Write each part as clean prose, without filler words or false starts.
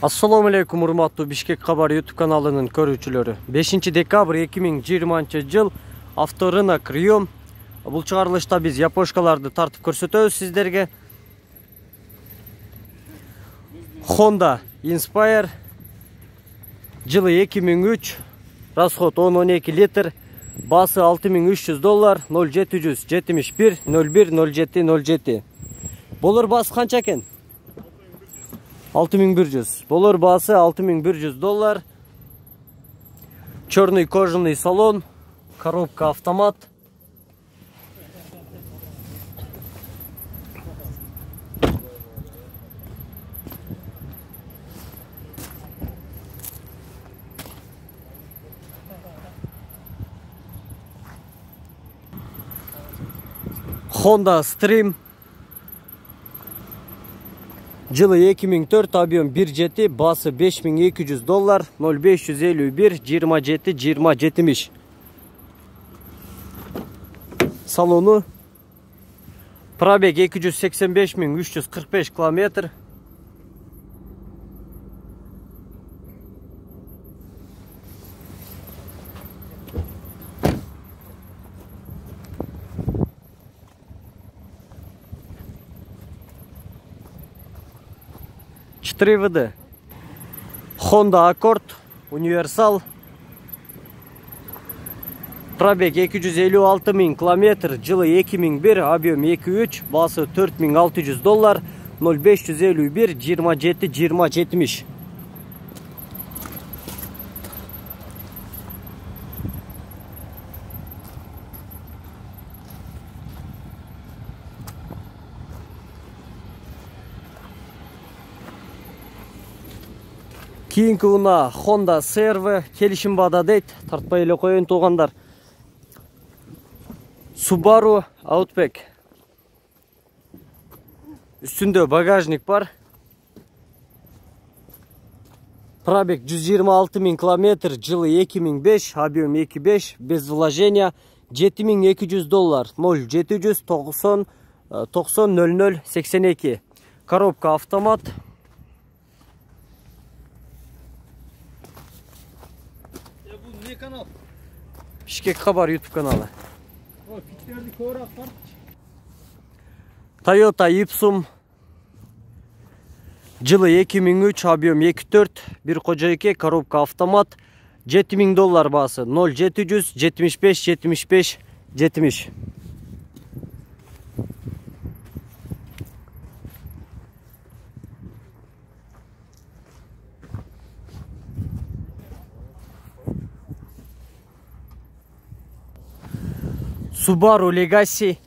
Assalamu alaikum урматтуу Бишкек кабар YouTube каналынын көрүүчүлөрү. 5 декабрь 2020 жыл авторынок Риом. Бул чыгарылышта биз япошкаларды тартып көрсөтөбүз сиздерге. Honda Inspire жылы 2003, расход 10-12 литр, басы $6300, 0771 01 07 07. Болор басы канча экен? 6100. Болор басы $6100. Черный кожаный салон, коробка автомат. Honda Stream жылы 2004, объем 1.7, басы $5200, 0551 27 20 70. Салону пробег 285345 километр. ВД. Honda Accord универсал. Пробег 256 000 километр, жылы 2001, объем 2.3, басы $4600, 0551 27 20 70. Кийинки уна Honda CR-V келишим бада дейт, тартпай эле коеюн туугандар. Subaru Outback. Үстүндө багажник бар. Пробег 126 000 километр, жылы 2005, объем 2.5, без вложения, $7200, 0790 90 00 82. Коробка автомат. Канал. Бишкек кабар YouTube каналы. Toyota Ipsum жылы 2003, объем 2.4, bir кожо эке, коробка автомат, $7000 басы, 0700 75 75 70. Subaru Legacy.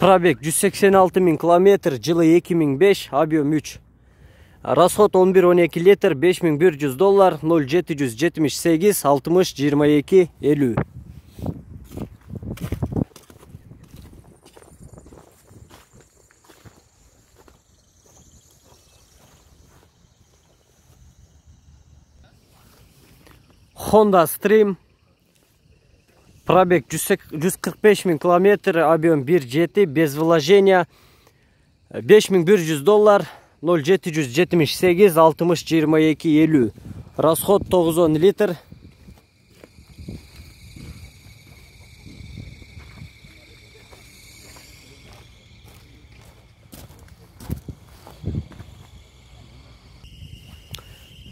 Пробег 186 000 километр, жылы 2005, объем 3. Расход 11-12 литр, $5100, 0778 60 22 50. Honda Stream. Пробег 145 000 километр, объем 1.7, без вложения, $5100, 0778 60 22 50. Расход 9-10 литр.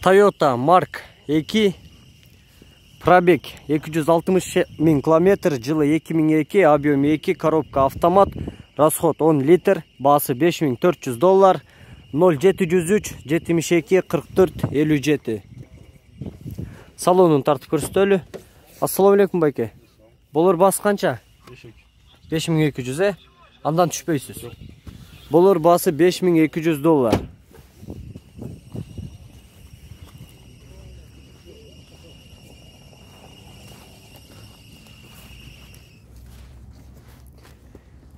Toyota Mark 2. Пробег 260 000 километр, жылы 2002, объем 2, коробка автомат, расход 10 литр, басы $5400, 0703 72 44 57. Салонун тартып көрсөтөлү. Ассаламу алейкум байке. Болор басы канча? 5200, андан түшпөйсүз. Болор басы $5200.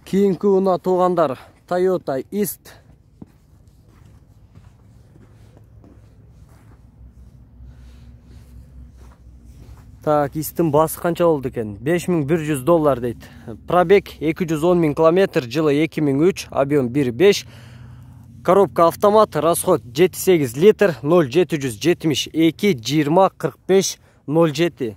Кийинки уна туугандар Toyota East. Так, East'in басы канча болду экен? $5100 дейт. Пробег 210 000 километр, жылы 2003, объем 1.5, Коробка автомат, расход 7-8 литр, 0772 20 45 07.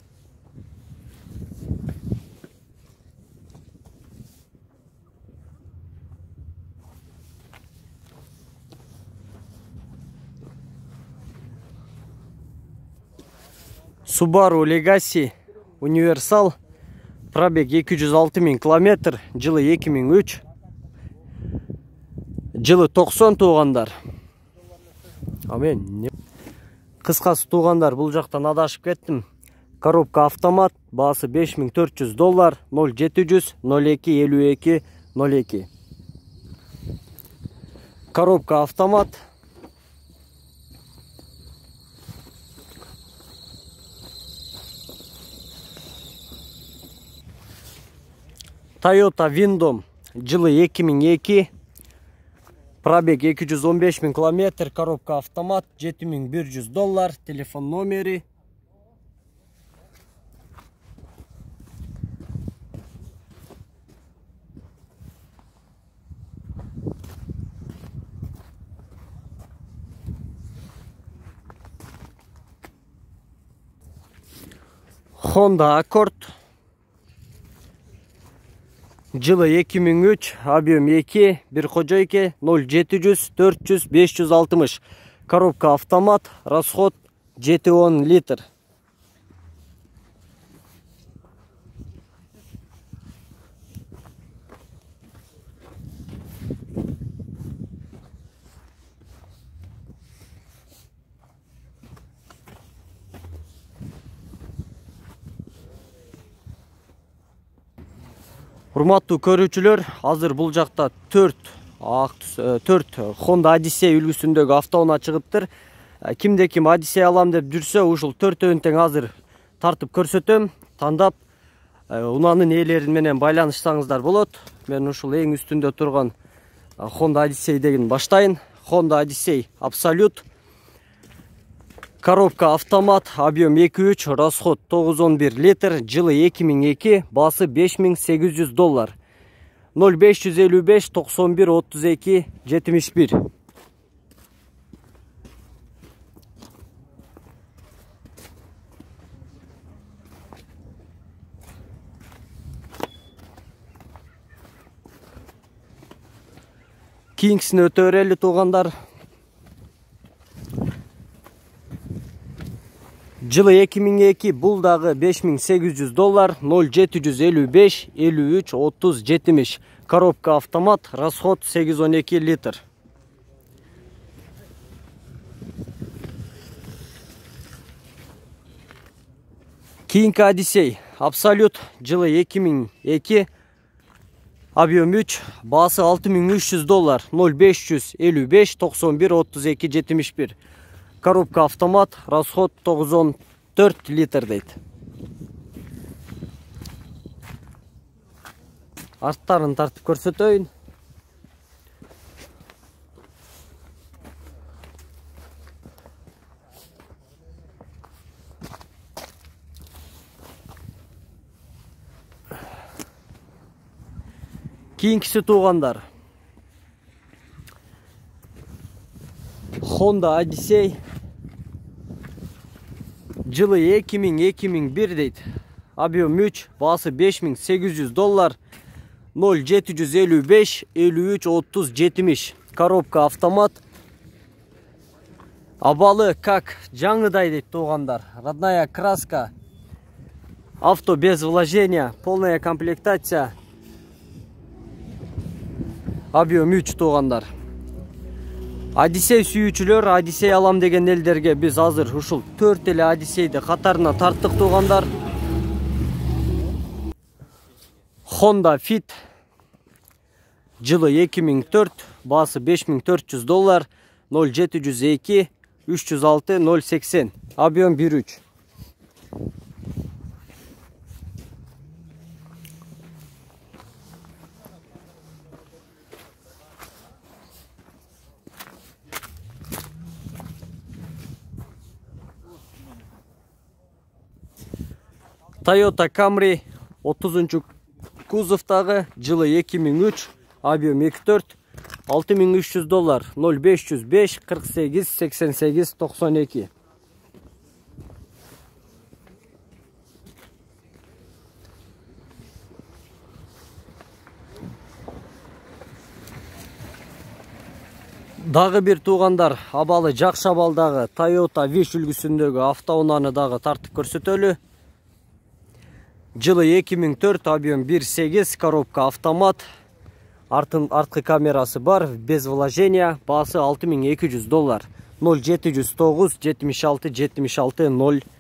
Subaru Legacy Universal, пробег 206 000 км, жылы 2003, жылы 90 туғандар. Амен. Қысқасы туғандар, бұл жақтан адашып кеттім. Коробка автомат, басы $5400, 0700 02 52 02. Коробка автомат. Toyota Windom, жылы 2002, пробег 215 000 км, коробка автомат, $7100, телефон номері. Honda Accord, жылы 2003, объем 2, bir қожайке, 0700 400 560. Коробка автомат, расход 7-10 литр. Урматтуу көрүүчүлөр, азыр бул жакта 4 Honda Odyssey үлгүсүндөгү автоунаа чыгыптыр. Кимде ким Odyssey алам деп жүрсө, ушул 4-төн тең азыр тартып көрсөтөм. Тандап унаанын ээлери менен байланышсаңыздар болот. Мен ушул эң үстүндө турган Honda Odyssey деген баштайын. Honda Odyssey Absolute. Коробка автомат, объем 2-3, расход 9-11 литр, жылы 2002, басы $5800, 0555 91 32 71. King'sini өтөрелі туғандар. Жылы 2002, бұл дағы $5800, 0755 53 30 70. Коробка автомат, расход 8-12 литр. King Odyssey Absolute, жылы 2002, объем 3, басы $6300, 0555 91 32 71. Коробка автомат, расход 9-14 литр дейт. Арттарын тартып көрсөтөйүн. King'si туғандар. Honda Odyssey, жылы 2001 дейт. Объем 3, басы $5800, 0755 53 30 70. Коробка автомат. Абалы как жаңыдай дейт туғандар. Родная краска. Авто без вложения, полная комплектация. Объем 3 туғандар. Odyssey сүйүүчүлөр, Odyssey алам деген элдерге биз азыр ушул 4 эле Odyssey'ди катарына тарттык тугандар. Honda Fit, жылы 2004, басы $5400, 0702 306 080. Объем 1.3. Toyota Camry 30 кузовтагы, жылы 2003, объем 2.4, $6300 0505 48 88 92. Дагы бир туугандар, абалы Жакшабалдагы Toyota Wish үлгүсүндөгү автоунааны дагы тартып көрсөтөлү. Жылы 2004, объем 1.8, коробка автомат. Арткы камерасы бар, без вложения. Баасы $6200. 0709 76 76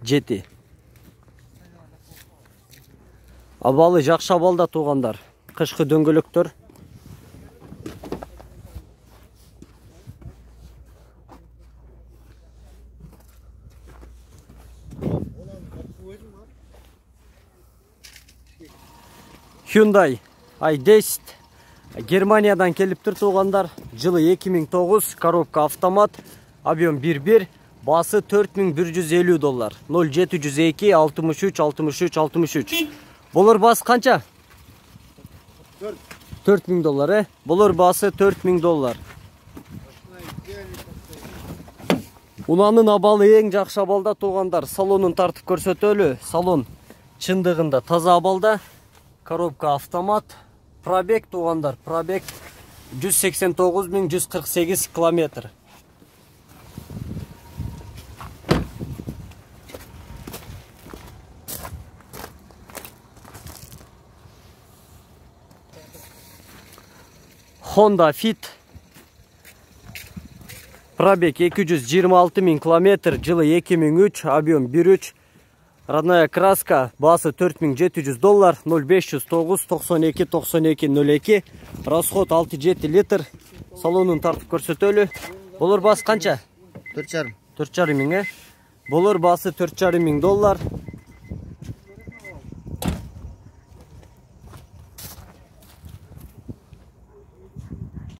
07. Абалы Жакшабалда туугандар. Кышкы дөңгөлөктөр. Hyundai i10 Германиядан келиптир туугандар. Жылы 2009, коробка автомат, объем 1.1, баасы $4150. 0702 63 63 63. Болор баасы канча? $4000, Болор баасы $4000. Унаанын абалы эң жакшы абалда туугандар. Салонун тартып көрсөтөлү. Салон чындыгында таза абалда. Коробка автомат. Пробег туугандар. Пробег 189 148 километр. Honda Fit. Пробег 226 000 километр. Жылы 2003, объем 1.3. Родная краска, баасы $4700, 0509 92 92 02. Расход 6-7 литр. Салонун тартып көрсөтөлү. Болор баасы канча? $4,500. $4,500. Болор баасы $4,500.